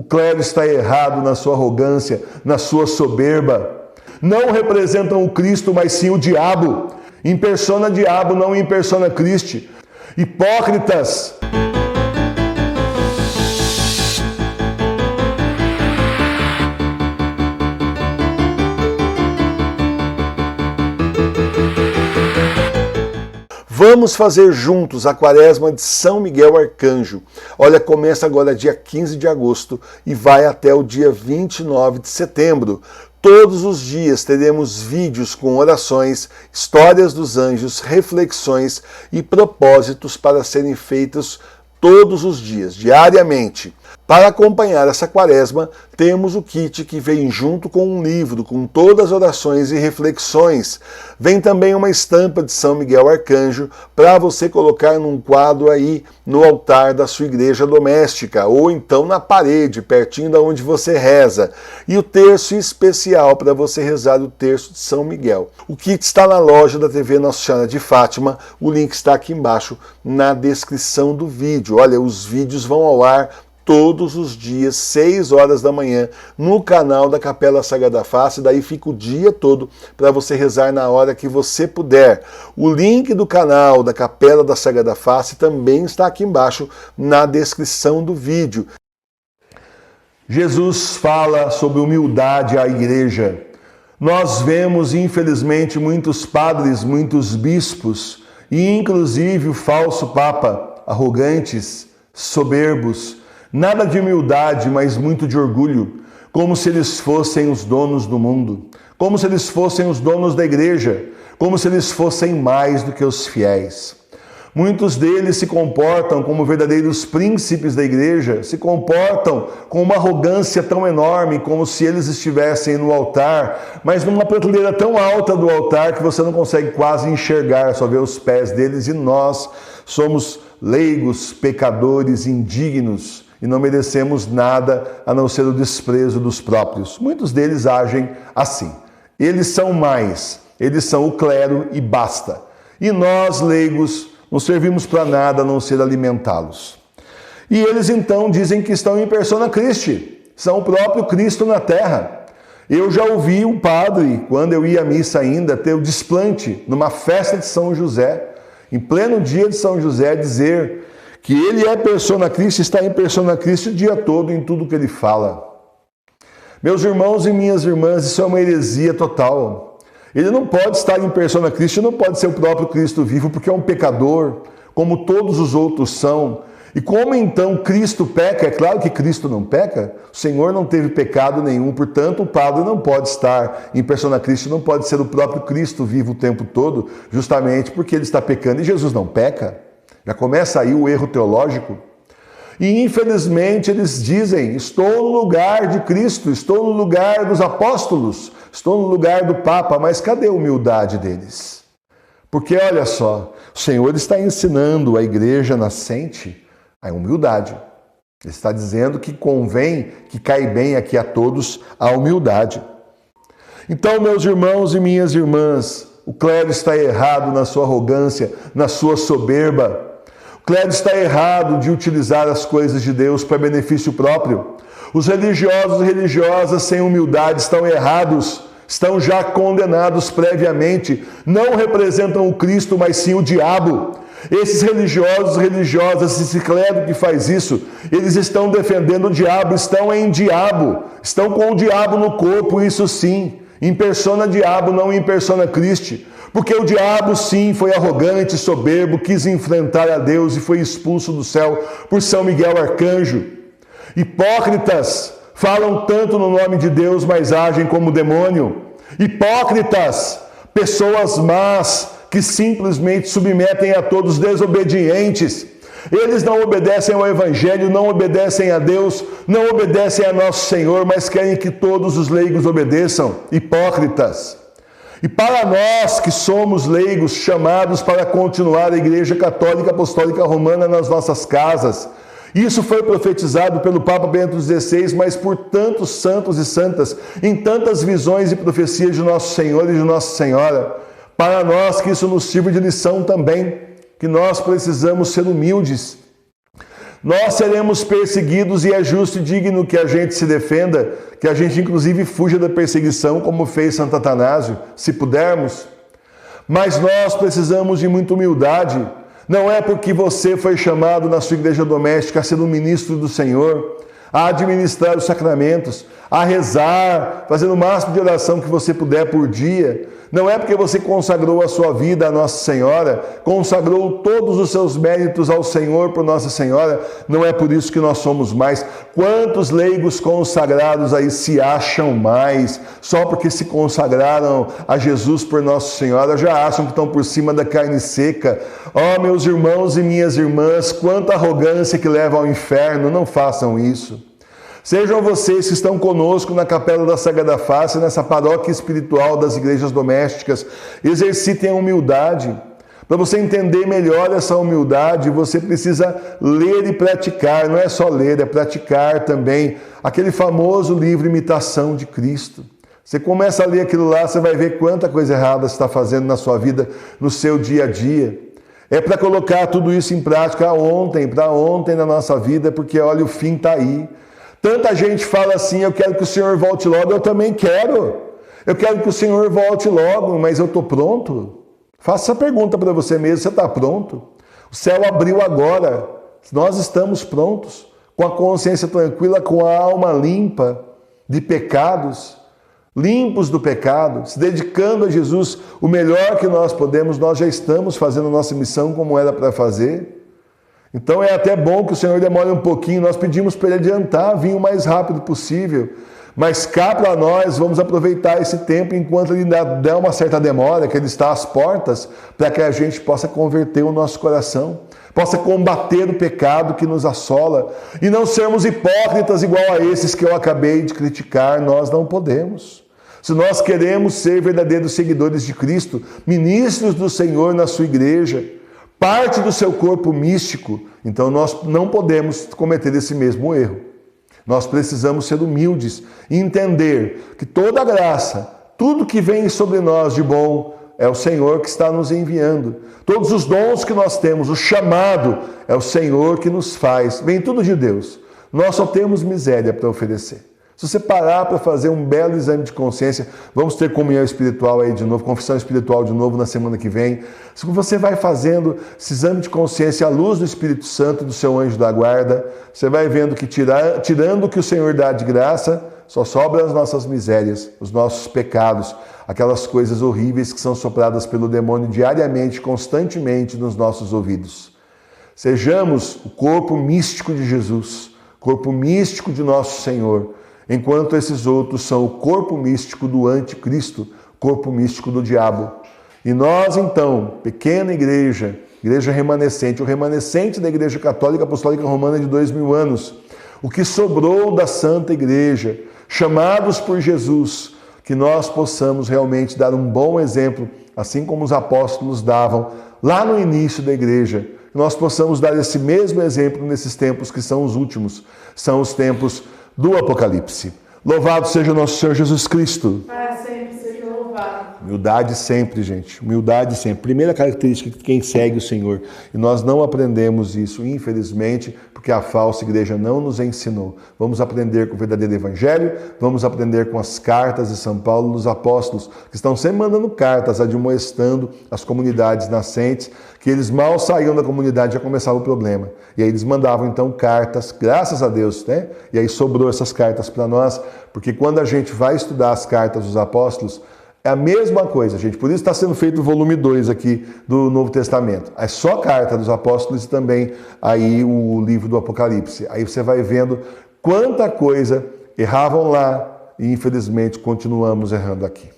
O clero está errado na sua arrogância, na sua soberba. Não representam o Cristo, mas sim o diabo. Em persona diabo, não em persona Cristo. Hipócritas! Vamos fazer juntos a quaresma de São Miguel Arcanjo. Olha, começa agora dia 15 de agosto e vai até o dia 29 de setembro. Todos os dias teremos vídeos com orações, histórias dos anjos, reflexões e propósitos para serem feitos todos os dias, diariamente. Para acompanhar essa quaresma, temos o kit que vem junto com um livro, com todas as orações e reflexões. Vem também uma estampa de São Miguel Arcanjo para você colocar num quadro aí no altar da sua igreja doméstica, ou então na parede, pertinho de onde você reza. E o terço especial para você rezar o terço de São Miguel. O kit está na loja da TV Nossa Senhora de Fátima, o link está aqui embaixo na descrição do vídeo. Olha, os vídeos vão ao ar todos os dias, 6 horas da manhã, no canal da Capela Sagrada Face, daí fica o dia todo para você rezar na hora que você puder. O link do canal da Capela da Sagrada Face também está aqui embaixo na descrição do vídeo. Jesus fala sobre humildade à igreja. Nós vemos, infelizmente, muitos padres, muitos bispos, e inclusive o falso papa, arrogantes, soberbos, nada de humildade, mas muito de orgulho, como se eles fossem os donos do mundo, como se eles fossem os donos da igreja, como se eles fossem mais do que os fiéis. Muitos deles se comportam como verdadeiros príncipes da igreja, se comportam com uma arrogância tão enorme, como se eles estivessem no altar, mas numa prateleira tão alta do altar que você não consegue quase enxergar, só ver os pés deles, e nós somos leigos, pecadores, indignos, e não merecemos nada a não ser o desprezo dos próprios. Muitos deles agem assim. Eles são mais, eles são o clero e basta. E nós, leigos, não servimos para nada a não ser alimentá-los. E eles então dizem que estão em persona Christi, são o próprio Cristo na terra. Eu já ouvi um padre, quando eu ia à missa ainda, ter o desplante numa festa de São José, em pleno dia de São José, dizer que ele é persona Christi, está em persona Christi o dia todo em tudo que ele fala. Meus irmãos e minhas irmãs, isso é uma heresia total. Ele não pode estar em persona Christi, não pode ser o próprio Cristo vivo, porque é um pecador, como todos os outros são. E como então Cristo peca? É claro que Cristo não peca, o Senhor não teve pecado nenhum, portanto o padre não pode estar em persona Christi, não pode ser o próprio Cristo vivo o tempo todo, justamente porque ele está pecando e Jesus não peca. Já começa aí o erro teológico. E infelizmente eles dizem, estou no lugar de Cristo, estou no lugar dos apóstolos, estou no lugar do Papa, mas cadê a humildade deles? Porque olha só, o Senhor está ensinando a igreja nascente a humildade. Ele está dizendo que convém, que cai bem aqui a todos a humildade. Então, meus irmãos e minhas irmãs, o clero está errado na sua arrogância, na sua soberba. O clero está errado de utilizar as coisas de Deus para benefício próprio. Os religiosos e religiosas sem humildade estão errados, estão já condenados previamente. Não representam o Cristo, mas sim o diabo. Esses religiosos, religiosas, esse clero que faz isso, eles estão defendendo o diabo, estão em diabo, estão com o diabo no corpo, isso sim, em persona diabo, não em persona Christi. Porque o diabo, sim, foi arrogante, soberbo, quis enfrentar a Deus e foi expulso do céu por São Miguel Arcanjo. Hipócritas, falam tanto no nome de Deus, mas agem como demônio. Hipócritas, pessoas más, que simplesmente submetem a todos, desobedientes. Eles não obedecem ao Evangelho, não obedecem a Deus, não obedecem a Nosso Senhor, mas querem que todos os leigos obedeçam. Hipócritas. E para nós que somos leigos, chamados para continuar a Igreja Católica Apostólica Romana nas nossas casas, isso foi profetizado pelo Papa Bento XVI, mas por tantos santos e santas, em tantas visões e profecias de Nosso Senhor e de Nossa Senhora. Para nós que isso nos sirva de lição também, que nós precisamos ser humildes. Nós seremos perseguidos e é justo e digno que a gente se defenda, que a gente inclusive fuja da perseguição, como fez Santo Atanásio, se pudermos. Mas nós precisamos de muita humildade. Não é porque você foi chamado na sua igreja doméstica a ser um ministro do Senhor, a administrar os sacramentos, a rezar, fazer o máximo de oração que você puder por dia. Não é porque você consagrou a sua vida a Nossa Senhora, consagrou todos os seus méritos ao Senhor por Nossa Senhora, não é por isso que nós somos mais. Quantos leigos consagrados aí se acham mais, só porque se consagraram a Jesus por Nossa Senhora, já acham que estão por cima da carne seca. Ó, meus irmãos e minhas irmãs, quanta arrogância que leva ao inferno, não façam isso. Sejam vocês que estão conosco na Capela da Sagrada Face, nessa paróquia espiritual das igrejas domésticas, exercitem a humildade. Para você entender melhor essa humildade, você precisa ler e praticar. Não é só ler, é praticar também aquele famoso livro Imitação de Cristo. Você começa a ler aquilo lá, você vai ver quanta coisa errada você está fazendo na sua vida, no seu dia a dia. É para colocar tudo isso em prática para ontem na nossa vida, porque olha, o fim está aí. Tanta gente fala assim, eu quero que o Senhor volte logo, eu também quero. Eu quero que o Senhor volte logo, mas eu estou pronto? Faça essa pergunta para você mesmo, você está pronto? O céu abriu agora, nós estamos prontos, com a consciência tranquila, com a alma limpa de pecados, limpos do pecado, se dedicando a Jesus o melhor que nós podemos, nós já estamos fazendo a nossa missão como era para fazer. Então é até bom que o Senhor demore um pouquinho, nós pedimos para Ele adiantar, vir o mais rápido possível, mas cá para nós, vamos aproveitar esse tempo enquanto Ele der uma certa demora, que Ele está às portas, para que a gente possa converter o nosso coração, possa combater o pecado que nos assola, e não sermos hipócritas igual a esses que eu acabei de criticar, nós não podemos. Se nós queremos ser verdadeiros seguidores de Cristo, ministros do Senhor na sua igreja, parte do seu corpo místico, então nós não podemos cometer esse mesmo erro. Nós precisamos ser humildes e entender que toda a graça, tudo que vem sobre nós de bom, é o Senhor que está nos enviando. Todos os dons que nós temos, o chamado, é o Senhor que nos faz. Vem tudo de Deus. Nós só temos miséria para oferecer. Se você parar para fazer um belo exame de consciência, vamos ter comunhão espiritual aí de novo, confissão espiritual de novo na semana que vem. Se você vai fazendo esse exame de consciência à luz do Espírito Santo e do seu anjo da guarda, você vai vendo que tirando o que o Senhor dá de graça, só sobram as nossas misérias, os nossos pecados, aquelas coisas horríveis que são sopradas pelo demônio diariamente, constantemente nos nossos ouvidos. Sejamos o corpo místico de Jesus, corpo místico de nosso Senhor, enquanto esses outros são o corpo místico do anticristo, corpo místico do diabo. E nós, então, pequena igreja, igreja remanescente, o remanescente da Igreja Católica Apostólica Romana de 2000 anos, o que sobrou da Santa Igreja, chamados por Jesus, que nós possamos realmente dar um bom exemplo, assim como os apóstolos davam lá no início da igreja, que nós possamos dar esse mesmo exemplo nesses tempos que são os últimos, são os tempos do Apocalipse. Louvado seja o nosso Senhor Jesus Cristo. Para sempre seja louvado. Humildade sempre, gente. Humildade sempre. Primeira característica de quem segue o Senhor. E nós não aprendemos isso, infelizmente, porque a falsa igreja não nos ensinou. Vamos aprender com o verdadeiro evangelho, vamos aprender com as cartas de São Paulo dos apóstolos, que estão sempre mandando cartas, admoestando as comunidades nascentes, que eles mal saíam da comunidade, já começava o problema. E aí eles mandavam então cartas, graças a Deus, né? E aí sobrou essas cartas para nós, porque quando a gente vai estudar as cartas dos apóstolos, é a mesma coisa, gente. Por isso está sendo feito o volume 2 aqui do Novo Testamento. É só carta dos apóstolos e também aí o livro do Apocalipse. Aí você vai vendo quanta coisa erravam lá e infelizmente continuamos errando aqui.